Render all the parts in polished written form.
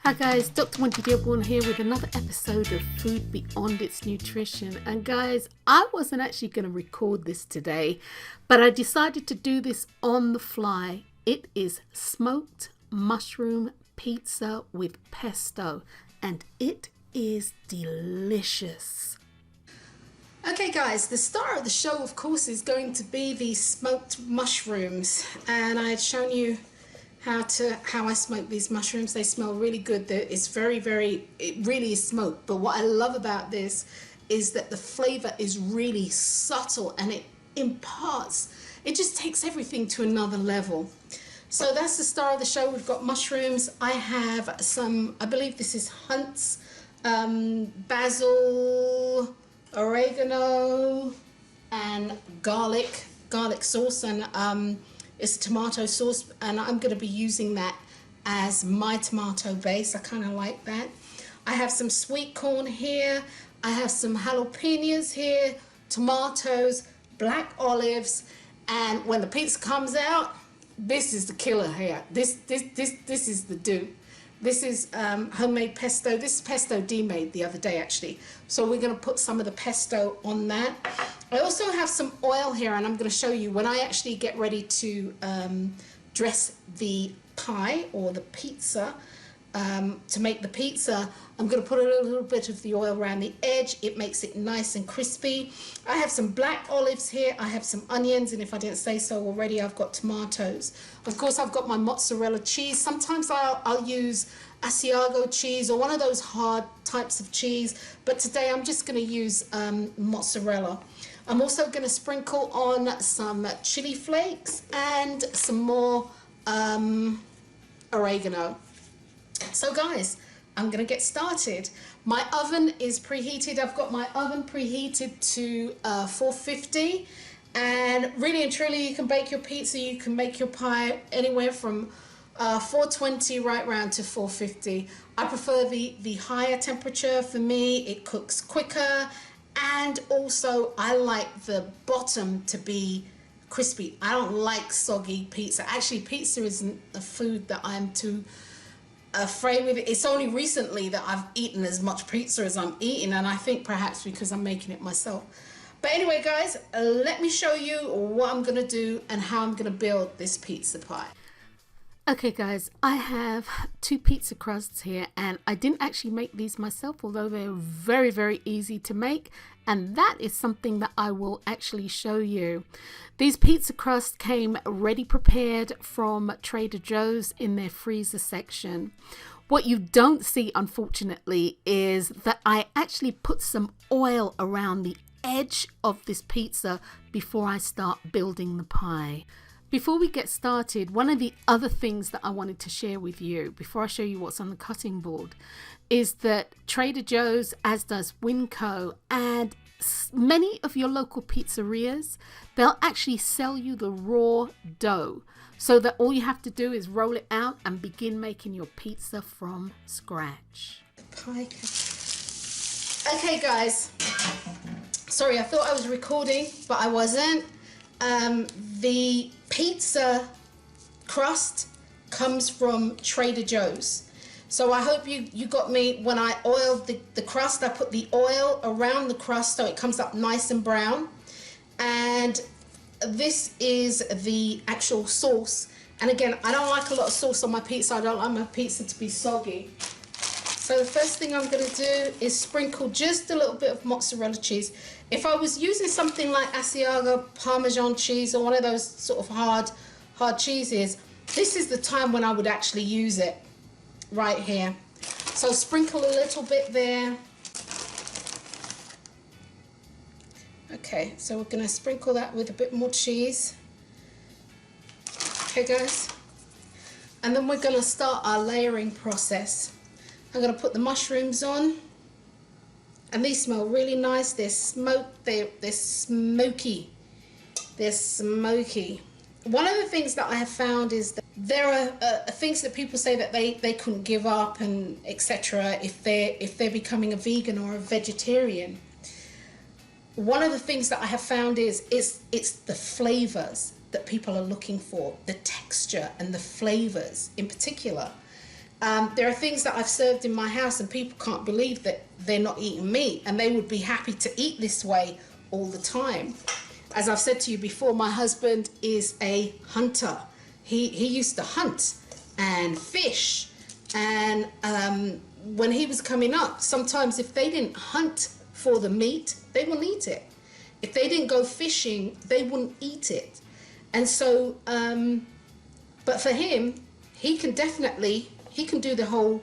Hi guys, Dr. Drwendydearborne here with another episode of Food Beyond Its Nutrition. And guys, I wasn't actually going to record this today, but I decided to do this on the fly. It is smoked mushroom pizza with pesto, and it is delicious. Okay guys, the star of the show of course is going to be the smoked mushrooms, and I had shown you how I smoke these mushrooms. They smell really good. It's it really is smoked. But what I love about this is that the flavor is really subtle, and it just takes everything to another level. So that's the star of the show. We've got mushrooms. I have some, I believe this is Hunt's, basil, oregano, and garlic sauce, and it's tomato sauce, and I'm going to be using that as my tomato base. I kind of like that. I have some sweet corn here. I have some jalapenos here, tomatoes, black olives, and when the pizza comes out, this is the killer here. This is the do. This is homemade pesto. This is pesto Dee made the other day actually. So we're going to put some of the pesto on that. I also have some oil here, and I'm going to show you when I actually get ready to dress the pie or the pizza. To make the pizza, I'm going to put a little bit of the oil around the edge. It makes it nice and crispy. I have some black olives here. I have some onions, and if I didn't say so already, I've got tomatoes. Of course, I've got my mozzarella cheese. Sometimes I'll use Asiago cheese or one of those hard types of cheese, but today I'm just going to use mozzarella. I'm also going to sprinkle on some chili flakes and some more oregano. So guys, I'm going to get started. My oven is preheated. I've got my oven preheated to 450, and really and truly you can bake your pizza, you can make your pie anywhere from 420 right round to 450. I prefer the higher temperature. For me, it cooks quicker, and also I like the bottom to be crispy. I don't like soggy pizza. Actually, pizza isn't a food that I'm too afraid with it. It's only recently that I've eaten as much pizza as I'm eating, and I think perhaps because I'm making it myself. But anyway guys, let me show you what I'm gonna do and how I'm gonna build this pizza pie. Okay guys, I have two pizza crusts here, and I didn't actually make these myself, although they're very, very easy to make, and that is something that I will actually show you. These pizza crusts came ready prepared from Trader Joe's in their freezer section. What you don't see, unfortunately, is that I actually put some oil around the edge of this pizza before I start building the pie. Before we get started, one of the other things that I wanted to share with you before I show you what's on the cutting board is that Trader Joe's, as does Winco, and many of your local pizzerias, they'll actually sell you the raw dough, so that all you have to do is roll it out and begin making your pizza from scratch. Okay guys, sorry, I thought I was recording, but I wasn't. The pizza crust comes from Trader Joe's. So I hope you got me. When I oiled the crust, I put the oil around the crust so it comes up nice and brown. And this is the actual sauce. And again, I don't like a lot of sauce on my pizza. I don't like my pizza to be soggy. So the first thing I'm going to do is sprinkle just a little bit of mozzarella cheese. If I was using something like Asiago Parmesan cheese or one of those sort of hard cheeses, this is the time when I would actually use it, right here. So sprinkle a little bit there. Okay, so we're going to sprinkle that with a bit more cheese. Okay guys, and then we're going to start our layering process. I'm going to put the mushrooms on, and these smell really nice. They're smoky. They're smoky. One of the things that I have found is that there are things that people say that they couldn't give up and etc. if they're becoming a vegan or a vegetarian. One of the things that I have found is it's the flavors that people are looking for, the texture and the flavors in particular. There are things that I've served in my house and people can't believe that they're not eating meat, and they would be happy to eat this way all the time. As I've said to you before, my husband is a hunter. He used to hunt and fish, and when he was coming up, sometimes if they didn't hunt for the meat, they wouldn't eat it. If they didn't go fishing, they wouldn't eat it. And so, but for him, he can do the whole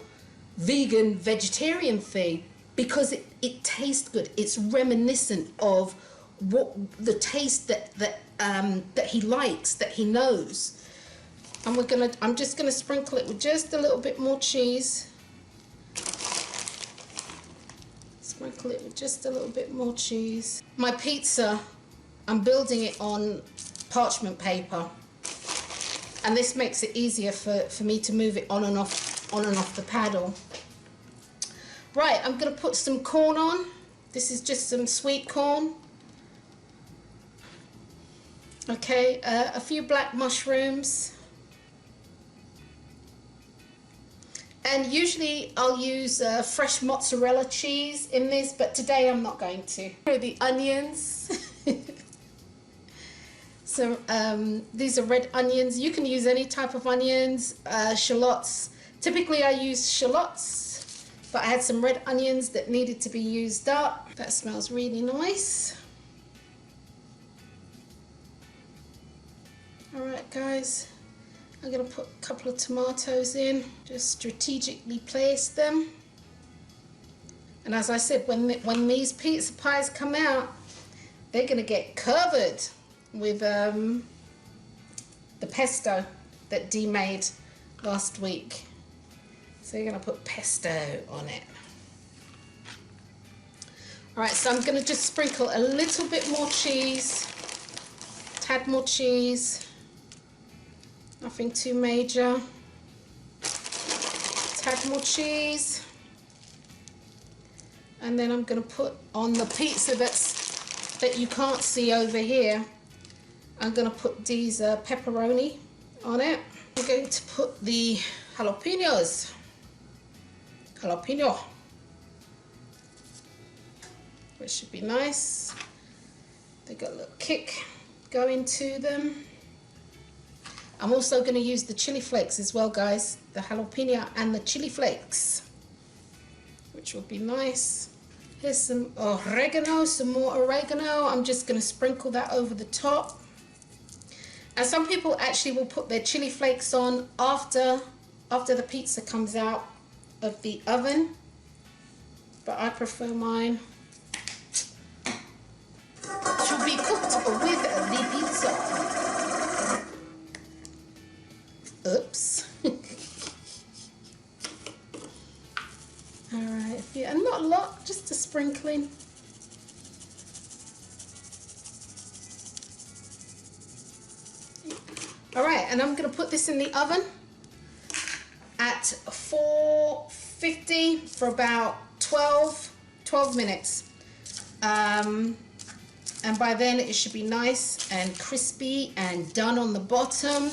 vegan, vegetarian thing because it tastes good. It's reminiscent of what the taste that he likes, that he knows. And I'm just gonna sprinkle it with just a little bit more cheese. Sprinkle it with just a little bit more cheese. My pizza, I'm building it on parchment paper, and this makes it easier for me to move it on and off the paddle. Right, I'm gonna put some corn on. This is just some sweet corn. Okay, a few black mushrooms. And usually I'll use fresh mozzarella cheese in this, but today I'm not going to. Here are the onions. So these are red onions. You can use any type of onions, shallots. Typically I use shallots, but I had some red onions that needed to be used up. That smells really nice. All right, guys. I'm going to put a couple of tomatoes in, just strategically place them. And as I said, when these pizza pies come out, they're going to get covered with the pesto that Dee made last week. So you're going to put pesto on it. All right, so I'm going to just sprinkle a little bit more cheese, tad more cheese. Nothing too major. Tad more cheese. And then I'm going to put on the pizza that you can't see over here. I'm going to put these pepperoni on it. I'm going to put the jalapenos. Jalapeno. Which should be nice. They got a little kick going to them. I'm also going to use the chili flakes as well, guys. The jalapeno and the chili flakes, which will be nice. Here's some oregano, some more oregano. I'm just going to sprinkle that over the top. And some people actually will put their chili flakes on after the pizza comes out of the oven. But I prefer mine to be cooked with the pizza. Oops. Alright, yeah, and not a lot, just a sprinkling. Alright, and I'm going to put this in the oven at 450 for about 12 minutes. And by then it should be nice and crispy and done on the bottom.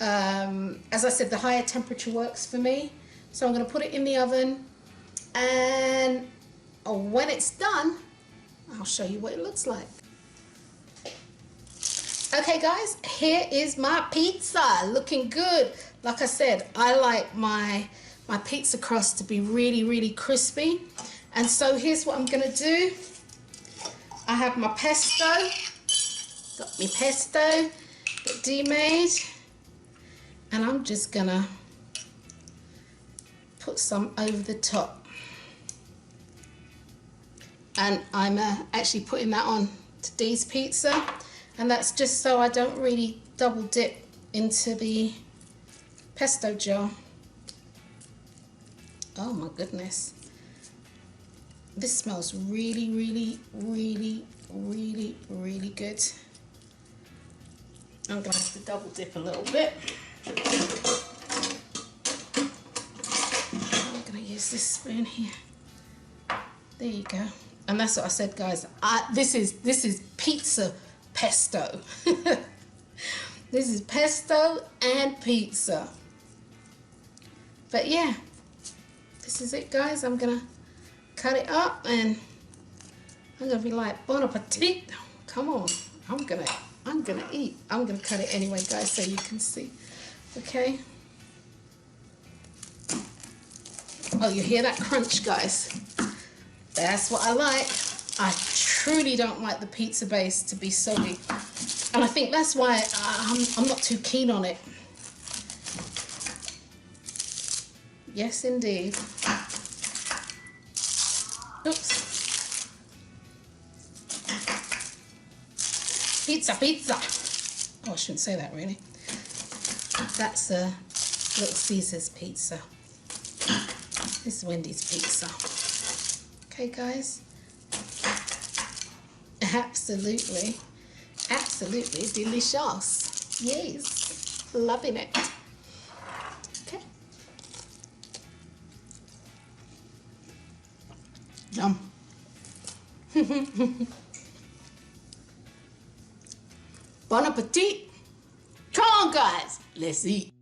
As I said, the higher temperature works for me. So I'm going to put it in the oven, and when it's done, I'll show you what it looks like. Okay guys, here is my pizza, looking good. Like I said, I like my pizza crust to be really, really crispy. And so here's what I'm going to do. I have my pesto, got my pesto that Dee made. And I'm just gonna put some over the top. And I'm actually putting that on to Dee's pizza. And that's just so I don't really double dip into the pesto jar. Oh my goodness. This smells really, really, really, really, really good. I'm gonna have to double dip a little bit. I'm gonna use this spoon here. There you go. And that's what I said, guys. This is pizza pesto. This is pesto and pizza. But yeah, this is it, guys. I'm gonna cut it up and I'm gonna be like, bon appetit. Come on, I'm gonna eat. I'm gonna cut it anyway, guys, so you can see. Okay. Oh, you hear that crunch, guys? That's what I like. I truly don't like the pizza base to be soggy. And I think that's why I'm not too keen on it. Yes, indeed. Oops. Pizza, pizza. Oh, I shouldn't say that, really. That's a Little Caesar's pizza. This is Wendy's pizza. Okay, guys. Absolutely, absolutely delicious. Yes, loving it. Okay. Yum. Bon appetit. Come on, guys. Let's eat.